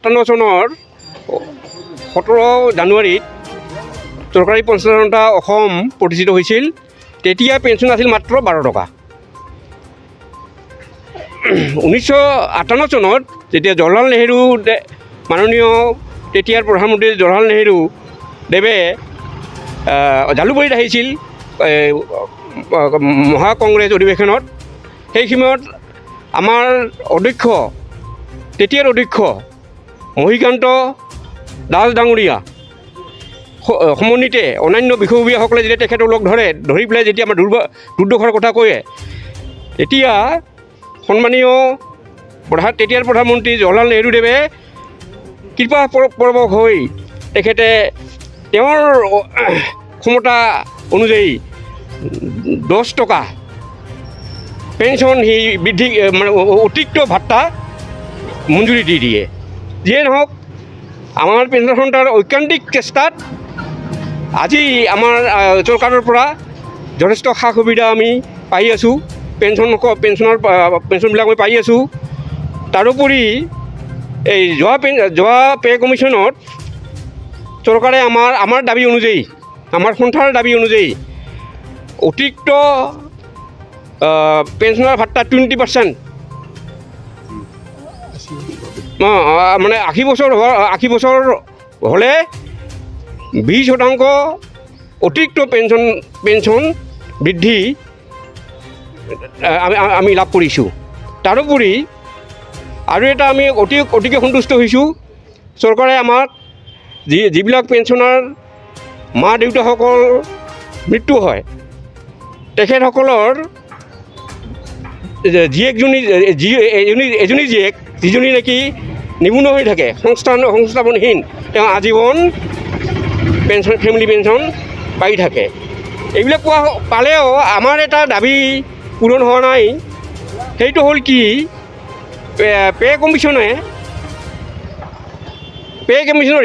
1958 চনৰ 17 জানুৱাৰীত চৰকাৰী পঞ্চায়তন্ত্ৰতা অসম প্ৰতিষ্ঠিত হৈছিল। তেতিয়া পেঞ্চন আছিল মাত্ৰ 12 টকা। 1958 চনত যেতিয়া জৱাহৰলাল নেহৰু মাননীয় তেতিয়াৰ প্ৰধানমন্ত্ৰী জৱাহৰলাল নেহৰু দেৱে জালুকবাৰীত আহিছিল মহাকংগ্ৰেছ অধিৱেশনত। সেই সময়ত আমাৰ তেতিয়াৰ অধ্যক্ষ মহিকান্ত দাস ডাঙৰীয়া সমন্বিতে অন্যান্য বিষয়ববীয়াসকলে যেতিয়া তেখেতক লগ ধৰি পেলাই যেতিয়া আমাৰ দুৰ্দশাৰ কথা কয়, তেতিয়া সন্মানীয় তেতিয়াৰ প্ৰধানমন্ত্ৰী জৱাহৰলাল নেহৰুদেৱে কৃপাপৰৱশ হৈ তেখেতে তেওঁৰ ক্ষমতা অনুযায়ী 10 টকা পেঞ্চন সি বৃদ্ধি মানে অতিৰিক্ত ভাত্তা মঞ্জুৰি দি দিয়ে। যিয়ে নহওক আমাৰ পেঞ্চনৰ ঐকান্তিক চেষ্টাত আজি আমাৰ চৰকাৰৰ পৰা যথেষ্ট সা সুবিধা আমি পাই আছোঁ। পেঞ্চনবিলাক আমি পাই আছোঁ। তাৰোপৰি এই যোৱা পে কমিশ্যনত চৰকাৰে আমাৰ দাবী অনুযায়ী, আমাৰ সন্থাৰ দাবী অনুযায়ী অতিৰিক্ত পেঞ্চনৰ ভাত্তা 20% মানে 80 বছৰ হ'লে 20% অতিৰিক্ত পেঞ্চন বৃদ্ধি আমি লাভ কৰিছোঁ। তাৰোপৰি আৰু এটা আমি অতিকে সন্তুষ্ট হৈছোঁ, চৰকাৰে আমাক যিবিলাক পেঞ্চনাৰ মা দেউতাসকল মৃত্যু হয়, তেখেতসকলৰ এজনী জীয়েক যিজনী নেকি নিবনুৱা হৈ থাকে, সংস্থাপনহীন, তেওঁ আজীৱন ফেমিলি পেঞ্চন পাই থাকে। এইবিলাক পালেও আমাৰ এটা দাবী পূৰণ হোৱা নাই। সেইটো হ'ল কি, পে কমিশ্যনৰ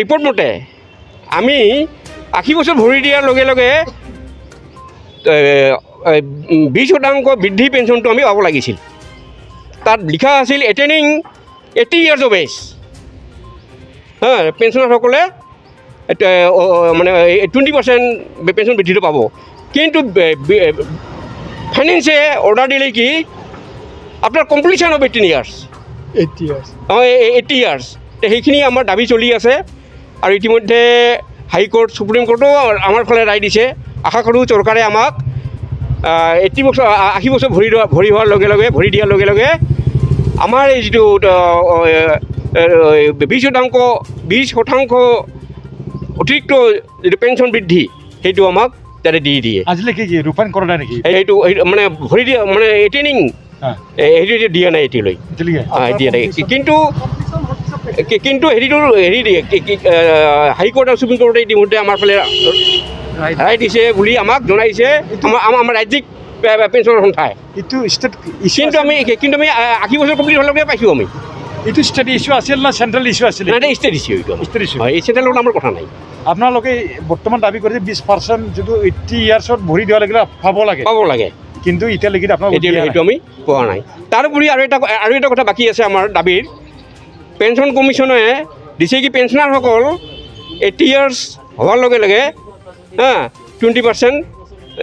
ৰিপৰ্ট মতে আমি 80 বছৰ ভৰি দিয়াৰ লগে লগে 20% বৃদ্ধি পেঞ্চনটো আমি পাব লাগিছিল। তাত লিখা আছিল এটেইনিং 80 years of age, পেঞ্চনাৰসকলে মানে 20% পেঞ্চন বৃদ্ধিটো পাব। কিন্তু ফাইনেন্সে অৰ্ডাৰ দিলে কি আপোনাৰ কমপ্লিশ্যন অফ 80 years, 80 years। সেইখিনি আমাৰ দাবী চলি আছে আৰু ইতিমধ্যে হাইকোৰ্ট, সুপ্ৰিম কোৰ্টেও আমাৰ ফালে ৰায় দিছে। আশা কৰোঁ চৰকাৰে আমাক 80 বছৰ ভৰি দিয়াৰ লগে লগে আমাৰ এই যিটো 20% অতিৰিক্ত যিটো পেঞ্চন বৃদ্ধি, সেইটো আমাক তাতে দি দিয়ে। আজিলৈকে কি ৰূপায়ণ কৰা নাই নেকি? সেইটো মানে ভৰি দিয়া মানে এটেইনিং সেইটো দিয়া নাই এতিয়ালৈ, দিয়া নাই। কিন্তু হেৰিটো হাইকোৰ্ট আৰু সুপ্ৰিম কোৰ্টে ইতিমধ্যে আমাৰ ফালে ৰায় দিছে বুলি আমাক জনাইছে আমাৰ ৰাজ্যিক পেঞ্চনৰ সন্থাই। কিন্তু আমি 80 বছৰ কমপ্লিট হ'লে পাইছোঁ আমি। এইটো ষ্টেট ইছ্যু আছিল না চেণ্ট্ৰেল ইছ্যু আছিল? নাই, ষ্টেট ইছ্যু। এই চেণ্ট্ৰেলৰ লগত আমাৰ কথা নাই। আপোনালোকে বৰ্তমান দাবী কৰিছে 20% যিটো 80 ইয়াৰ্ছত ভৰি দিব লাগিলে পাব লাগে, কিন্তু এতিয়ালৈকে সেইটো আমি পোৱা নাই। তাৰোপৰি আৰু এটা কথা বাকী আছে আমাৰ দাবীৰ। পেঞ্চন কমিশ্যনে দিছে কি পেঞ্চনাৰসকল 80 years হোৱাৰ লগে লগে 20%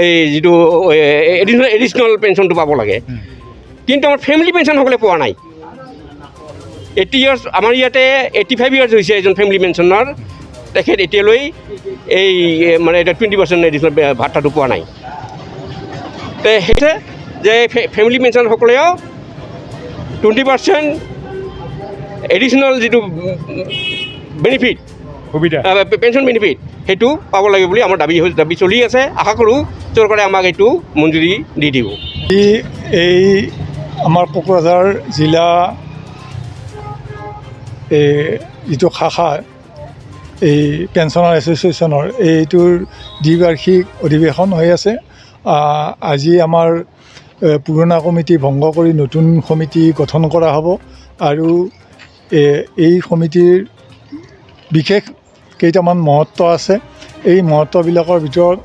এই যিটো এডিশ্যনেল পেঞ্চনটো পাব লাগে। কিন্তু আমাৰ ফেমিলি পেঞ্চনসকলে পোৱা নাই। 80 years, আমাৰ ইয়াতে 85 years হৈছে এজন ফেমিলি পেঞ্চনাৰ, তেখেত এতিয়ালৈ এই মানে 20% এডিশ্যনেল ভাত্তাটো পোৱা নাই। সেইটোৱে যে ফেমিলি পেঞ্চনসকলেও 20% এডিশ্যনেল যিটো বেনিফিট, পেঞ্চন বেনিফিট, সেইটো পাব লাগে বুলি আমাৰ দাবী চলি আছে। আশা কৰোঁ চৰকাৰে আমাক এইটো মঞ্জুৰি দি দিব। এই আমাৰ কোকৰাঝাৰ জিলা যিটো শাখা এই পেঞ্চনাৰ এছ'চিয়েশ্যনৰ এইটোৰ দ্বিবাৰ্ষিক অধিৱেশন হৈ আছে। আজি আমাৰ পুৰণা কমিটি ভংগ কৰি নতুন সমিতি গঠন কৰা হ'ব আৰু এই সমিতিৰ বিশেষ কেইটামান মহত্ব আছে। এই মহত্ববিলাকৰ ভিতৰত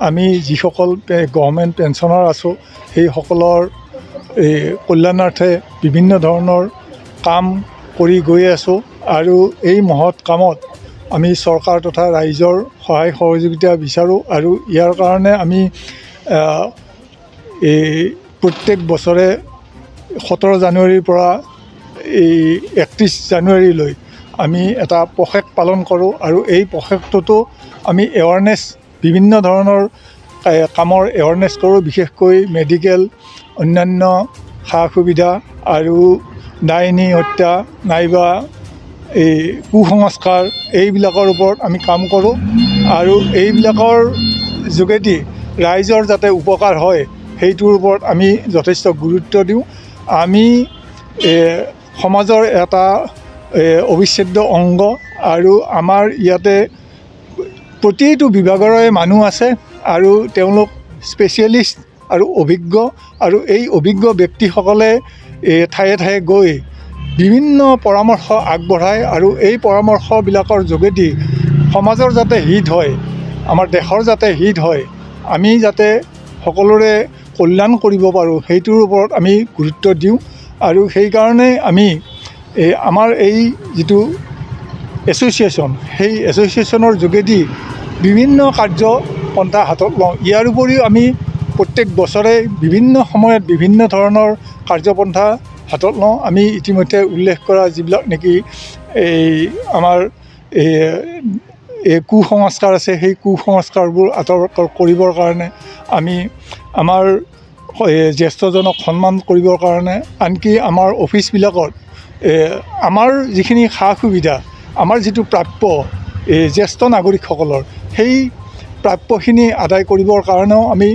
আমি যিসকল গভৰ্ণমেণ্ট পেঞ্চনাৰ আছোঁ, সেইসকলৰ কল্যাণাৰ্থে বিভিন্ন ধৰণৰ কাম কৰি গৈ আছোঁ আৰু এই মহৎ কামত আমি চৰকাৰ তথা ৰাইজৰ সহায় সহযোগিতা বিচাৰোঁ আৰু ইয়াৰ কাৰণে আমি এই প্ৰত্যেক বছৰে 17 জানুৱাৰীৰ পৰা এই 31 জানুৱাৰীলৈ আমি এটা পষেক পালন কৰোঁ আৰু এই পষেকটোতো আমি এৱাৰনেছ বিভিন্ন ধৰণৰ কামৰ এৱাৰনেছ কৰোঁ, বিশেষকৈ মেডিকেল অন্যান্য সা সুবিধা আৰু ডাইনী হত্যা নাইবা এই কুসংস্কাৰ এইবিলাকৰ ওপৰত আমি কাম কৰোঁ আৰু এইবিলাকৰ যোগেদি ৰাইজৰ যাতে উপকাৰ হয় সেইটোৰ ওপৰত আমি যথেষ্ট গুৰুত্ব দিওঁ। আমি সমাজৰ এটা অবিচ্ছেদ্য অংগ আৰু আমাৰ ইয়াতে প্ৰতিটো বিভাগৰে মানুহ আছে আৰু তেওঁলোক স্পেচিয়েলিষ্ট আৰু অভিজ্ঞ আৰু এই অভিজ্ঞ ব্যক্তিসকলে ঠায়ে ঠায়ে গৈ বিভিন্ন পৰামৰ্শ আগবঢ়ায় আৰু এই পৰামৰ্শবিলাকৰ যোগেদি সমাজৰ যাতে হিত হয়, আমাৰ দেশৰ যাতে হিত হয়, আমি যাতে সকলোৰে কল্যাণ কৰিব পাৰোঁ সেইটোৰ ওপৰত আমি গুৰুত্ব দিওঁ আৰু সেইকাৰণে আমি আমাৰ এই যিটো এছ'চিয়েশ্যন সেই এছ'চিয়েশ্যনৰ যোগেদি বিভিন্ন কাৰ্যপন্থা হাতত লওঁ। ইয়াৰ উপৰিও আমি প্ৰত্যেক বছৰে বিভিন্ন সময়ত বিভিন্ন ধৰণৰ কাৰ্যপন্থা হাতত লওঁ। আমি ইতিমধ্যে উল্লেখ কৰা যিবিলাক নেকি এই আমাৰ কুসংস্কাৰ আছে সেই কুসংস্কাৰবোৰ আঁতৰ কৰিবৰ কাৰণে আমি আমাৰ জ্যেষ্ঠজনক সন্মান কৰিবৰ কাৰণে আনকি আমাৰ অফিচবিলাকত আমাৰ যিখিনি সা সুবিধা আমাৰ যিটো প্ৰাপ্য জ্যেষ্ঠ নাগৰিকসকলৰ সেই প্ৰাপ্যখিনি আদায় কৰিবৰ কাৰণেও আমি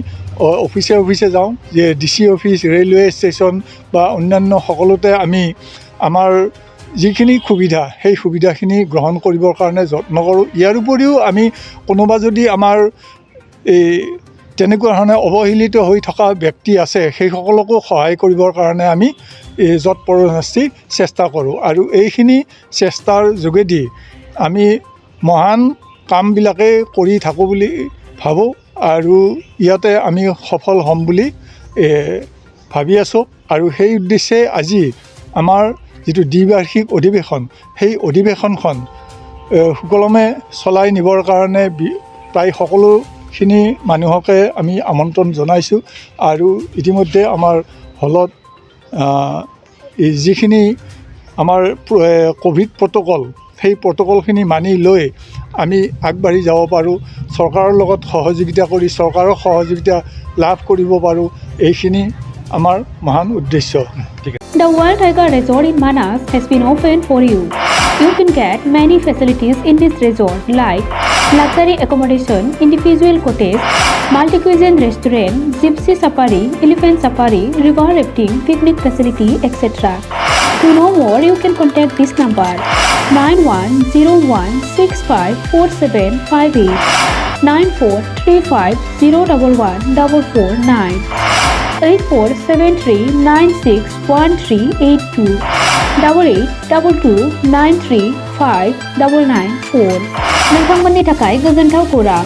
অফিচে যাওঁ, যে DC অফিচ, ৰেলৱে ষ্টেচন বা অন্যান্য সকলোতে আমি আমাৰ যিখিনি সুবিধা সেই সুবিধাখিনি গ্ৰহণ কৰিবৰ কাৰণে যত্ন কৰোঁ। ইয়াৰ উপৰিও আমি কোনোবা যদি আমাৰ এই তেনেকুৱা ধৰণে অৱহেলিত হৈ থকা ব্যক্তি আছে সেইসকলকো সহায় কৰিবৰ কাৰণে আমি যৎপৰোনাস্তি চেষ্টা কৰোঁ আৰু এইখিনি চেষ্টাৰ যোগেদি আমি মহান কামবিলাকেই কৰি থাকোঁ বুলি ভাবোঁ আৰু ইয়াতে আমি সফল হ'ম বুলি ভাবি আছোঁ আৰু সেই উদ্দেশ্যে আজি আমাৰ যিটো দ্বিবাৰ্ষিক অধিৱেশন সেই অধিৱেশনখন সুকলমে চলাই নিবৰ কাৰণে প্ৰায় সকলোখিনি মানুহকে আমি আমন্ত্ৰণ জনাইছোঁ আৰু ইতিমধ্যে আমাৰ হলত যিখিনি আমাৰ ক'ভিড প্ৰট'কল সেই প্ৰট'কলখিনি মানি লৈ আমি আগবাঢ়ি যাব পাৰোঁ, চৰকাৰৰ লগত সহযোগিতা কৰি চৰকাৰৰ সহযোগিতা লাভ কৰিব পাৰোঁ, এইখিনি আমাৰ মহান উদ্দেশ্য। The Wild Tiger Resort in Manas has been opened for you. You can get many facilities in this resort like luxury accommodation, individual cottage, multi-cuisine restaurant, gypsy safari, elephant safari, river rafting, picnic facility, etc. To know more, you can contact this number 9101654758 9435011449 8473961382 8822935994 नोंथांमोननि थाखाय गोजोनथाव खौरां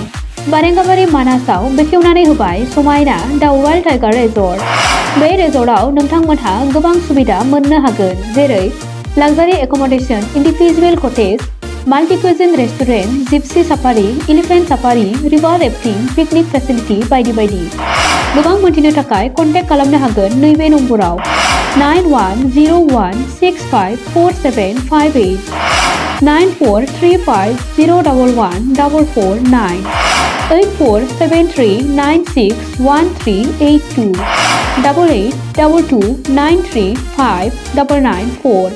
बारेंगाबारि मानासाव बेखेवनानै होबाय समायना दा wild tiger रेजर्ट। बे रेजर्टआव नोंथांमोनहा गोबां सुबिदा मोननो हागोन, जेरै luxury accommodation, individual cottage, multi cuisine restaurant, gypsy safari, elephant safari, river rafting, picnic facility बायदि बायदि। गोबां मोनथिनो थाखाय कन्टेक्ट खालामनो हागोन नैबे नम्बराव 9101654758 9435011449 8473961382 8822935994।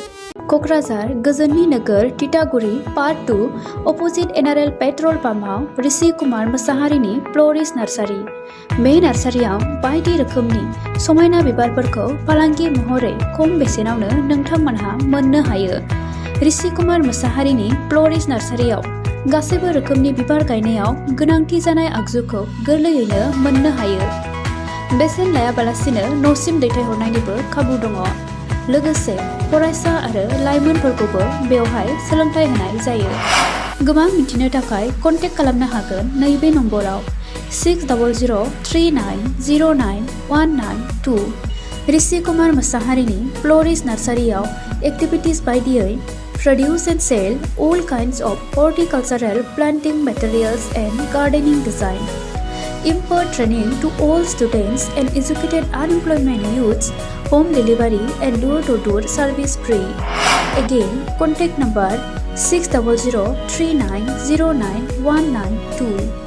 क'क्राझार गोजोननि नोगोर तितागुरि part 2 opposite NRL petrol पाम्पआव Rishi Kumar मोसाहारिनि फ्ल'रिस्ट nursery. बे नार्सारियाव बायदि रोखोमनि समायना बिबारफोरखौ फालांगि महरै खम बेसेनावनो नोंथांमोनहा मोननो हायो। ऋषि कुमार मोसाहारिनि फ्ल'रिस्ट नार्सारियाव गासैबो रोखोमनि बिबार गायनायाव गोनांथि जानाय आगजुखौ गोरलैयैनो मोननो हायो। बेसेन लायाबालासिनो न'सिम दैथायहरनायनिबो खाबु दङ। लोगोसे फरायसा आरो लाइमोनफोरखौबो बेवहाय सोलोंथाइ होनाय जायो। गोबां मिथिनो थाखाय कन्टेक्ट खालामनो हागोन नैबे नम्बराव 6003909192 Rishi Kumar Masaharini Floris Nurseryयाव activities बायदियै produce and sell all kinds of horticultural planting materials and gardening design. Impart training to all students and educated unemployment youths, home delivery and door-to-door service free. Again, contact number 600 3909 192.